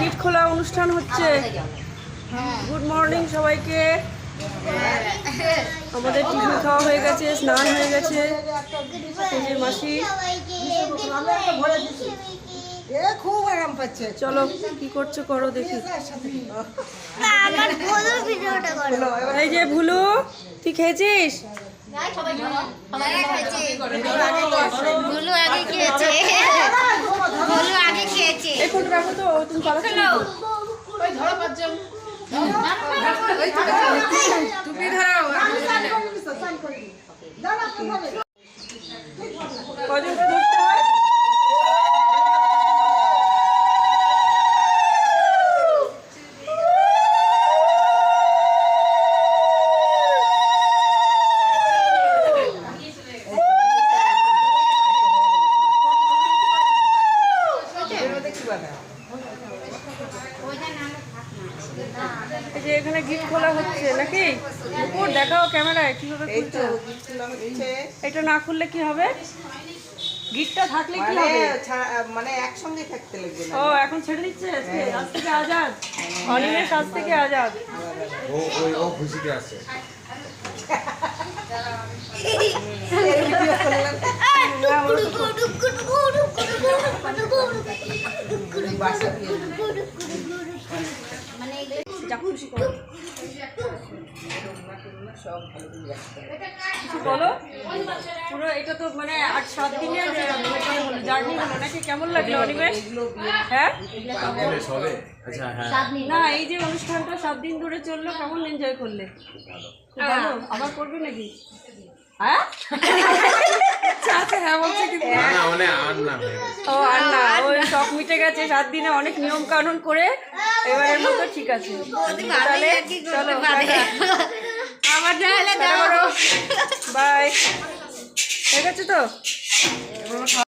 গিট খোলা অনুষ্ঠান হচ্ছে। গুড মর্নিং সবাইকে। আমাদের টিফিন খাওয়া হয়ে গেছে, স্নান হয়ে গেছে। মাসি খুব আরাম পাচ্ছে। চলো কি করছো করো দেখি। এই যে ভুলু, তুই খেয়েছিস? এই ফোনটা রাখো তো, তুমি তুমি ধরাও। কজন করতে হয়? এই যে এখানে গিফট খোলা হচ্ছে নাকি? উপর দেখাও ক্যামেরায় কিভাবে খুলছো। এটা না খুললে কি হবে? গিফটটা থাকলে কি হবে? মানে একসঙ্গে থাকতে লাগবে না। ও এখন ছেড়ে দিচ্ছে আজকে, আজ থেকে আজাদ। অনিমেষ আজ থেকে আজাদ। ও খুশিতে আছে। বলো পুরো এটা তো মানে 8-7 দিনের জার্নি হলো নাকি? কেমন লাগলো অনিমেষ? হ্যাঁ না, এই যে অনুষ্ঠানটা 7 দিন ধরে চললো, কেমন এনজয় করলে? ভালো। আবার করবে নাকি? হ্যাঁ হ্যাঁ বলছে কিন্তু ও আর না, ওই শখ মিটে গেছে 7 দিনে অনেক নিয়ম কানুন করে। এবারের মতো ঠিক আছে, তাহলে চলো বাই। ঠিক আছে তো।